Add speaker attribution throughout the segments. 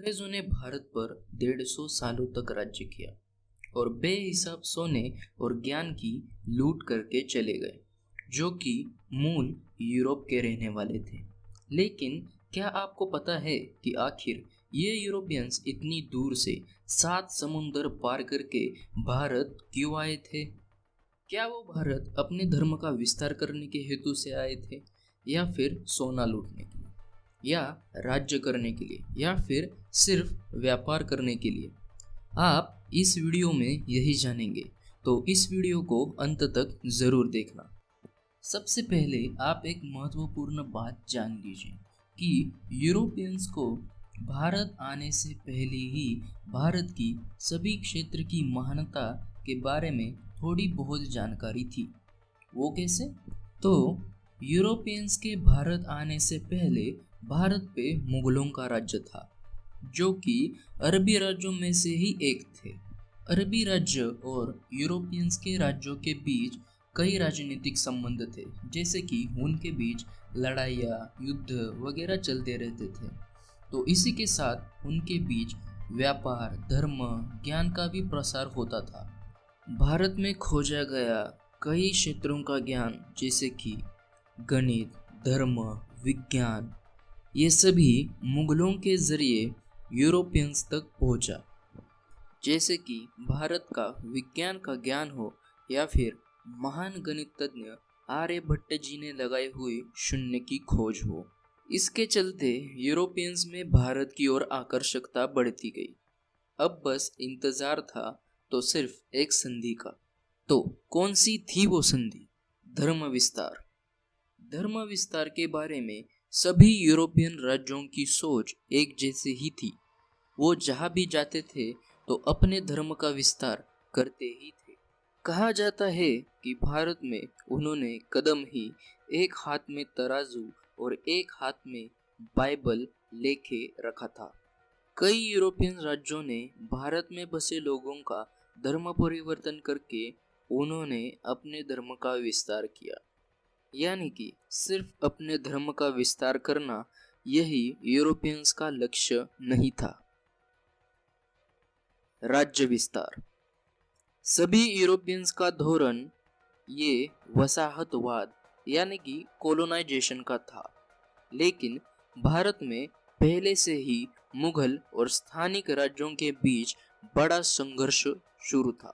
Speaker 1: अंग्रेजों ने भारत पर 150 सालों तक राज्य किया और बेहिसाब सोने और ज्ञान की लूट करके चले गए, जो कि मूल यूरोप के रहने वाले थे। लेकिन क्या आपको पता है कि आखिर ये यूरोपियंस इतनी दूर से 7 समुंदर पार करके भारत क्यों आए थे? क्या वो भारत अपने धर्म का विस्तार करने के हेतु से आए थे, या फिर सोना लूटने के लिए, या राज्य करने के लिए, या फिर सिर्फ व्यापार करने के लिए? आप इस वीडियो में यही जानेंगे, तो इस वीडियो को अंत तक ज़रूर देखना। सबसे पहले आप एक महत्वपूर्ण बात जान लीजिए कि यूरोपियंस को भारत आने से पहले ही भारत की सभी क्षेत्र की महानता के बारे में थोड़ी बहुत जानकारी थी। वो कैसे? तो यूरोपियंस के भारत आने से पहले भारत पे मुगलों का राज्य था, जो कि अरबी राज्यों में से ही एक थे। अरबी राज्य और यूरोपियंस के राज्यों के बीच कई राजनीतिक संबंध थे, जैसे कि उनके बीच लड़ाइयाँ, युद्ध वगैरह चलते रहते थे। तो इसी के साथ उनके बीच व्यापार, धर्म, ज्ञान का भी प्रसार होता था। भारत में खोजा गया कई क्षेत्रों का ज्ञान, जैसे कि गणित, धर्म, विज्ञान, ये सभी मुगलों के जरिए यूरोपियंस तक पहुंचा। जैसे कि भारत का विज्ञान का ज्ञान हो, या फिर महान गणितज्ञ आर्यभट्ट जी ने लगाई हुई शून्य की खोज हो। इसके चलते यूरोपियंस में भारत की ओर आकर्षकता बढ़ती गई। अब बस इंतजार था तो सिर्फ एक संधि का। तो कौन सी थी वो संधि? धर्म विस्तार। धर्म विस्तार के बारे में सभी यूरोपियन राज्यों की सोच एक जैसी ही थी। वो जहाँ भी जाते थे तो अपने धर्म का विस्तार करते ही थे। कहा जाता है कि भारत में उन्होंने कदम ही एक हाथ में तराजू और एक हाथ में बाइबल लेके रखा था। कई यूरोपियन राज्यों ने भारत में बसे लोगों का धर्म परिवर्तन करके उन्होंने अपने धर्म का विस्तार किया। यानी कि सिर्फ अपने धर्म का विस्तार करना यही यूरोपियंस का लक्ष्य नहीं था। राज्य विस्तार। सभी यूरोपियंस का धोरण ये वसाहतवाद यानी कि कोलोनाइजेशन का था। लेकिन भारत में पहले से ही मुगल और स्थानिक राज्यों के बीच बड़ा संघर्ष शुरू था।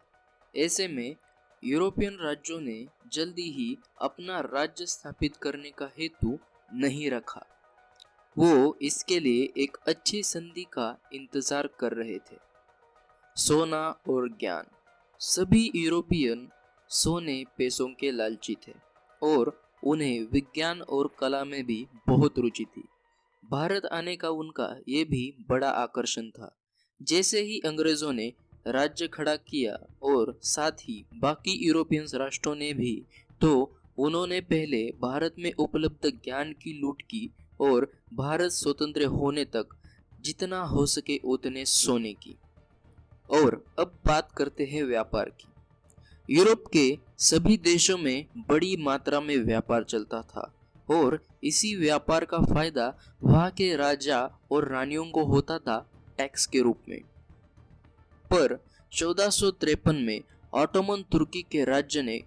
Speaker 1: ऐसे में यूरोपियन राज्यों ने जल्दी ही अपना राज्य स्थापित करने का हेतु नहीं रखा। वो इसके लिए एक अच्छी संधि का इंतजार कर रहे थे। सोना और ज्ञान। सभी यूरोपियन सोने पैसों के लालची थे और उन्हें विज्ञान और कला में भी बहुत रुचि थी। भारत आने का उनका ये भी बड़ा आकर्षण था। जैसे ही अंग्रेजों ने राज्य खड़ा किया और साथ ही बाकी यूरोपियन राष्ट्रों ने भी, तो उन्होंने पहले भारत में उपलब्ध ज्ञान की लूट की और भारत स्वतंत्र होने तक जितना हो सके उतने सोने की। और अब बात करते हैं व्यापार की। यूरोप के सभी देशों में बड़ी मात्रा में व्यापार चलता था और इसी व्यापार का फायदा वहाँ के राजा और रानियों को होता था टैक्स के रूप में। पर 1453 में ऑटोमन तुर्की के राज्य ने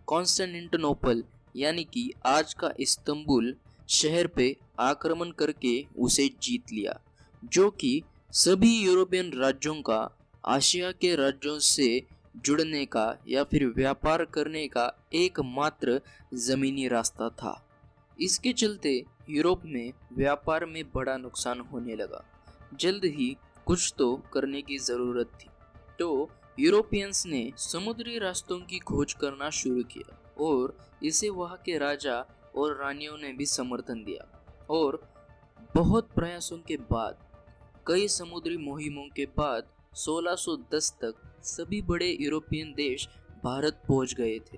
Speaker 1: कॉन्स्टेंटिनोपल यानी कि आज का इस्तांबुल शहर पे आक्रमण करके उसे जीत लिया, जो कि सभी यूरोपियन राज्यों का आशिया के राज्यों से जुड़ने का या फिर व्यापार करने का एकमात्र जमीनी रास्ता था। इसके चलते यूरोप में व्यापार में बड़ा नुकसान होने लगा। जल्द ही कुछ तो करने की जरूरत थी, तो यूरोपियंस ने समुद्री रास्तों की खोज करना शुरू किया और इसे वहाँ के राजा और रानियों ने भी समर्थन दिया। और बहुत प्रयासों के बाद, कई समुद्री मुहिमों के बाद 1610 तक सभी बड़े यूरोपियन देश भारत पहुंच गए थे।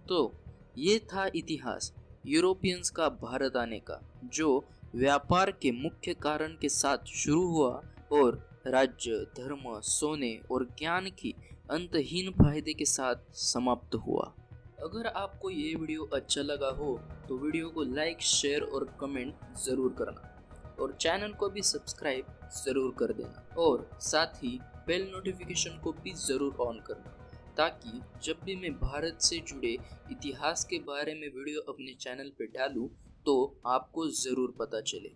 Speaker 1: तो ये था इतिहास यूरोपियंस का भारत आने का, जो व्यापार के मुख्य कारण के साथ शुरू हुआ और राज्य, धर्म, सोने और ज्ञान की अंतहीन फायदे के साथ समाप्त हुआ। अगर आपको ये वीडियो अच्छा लगा हो तो वीडियो को लाइक, शेयर और कमेंट ज़रूर करना। और चैनल को भी सब्सक्राइब ज़रूर कर देना और साथ ही बेल नोटिफिकेशन को भी ज़रूर ऑन करना, ताकि जब भी मैं भारत से जुड़े इतिहास के बारे में वीडियो अपने चैनल पे डालूँ तो आपको ज़रूर पता चले।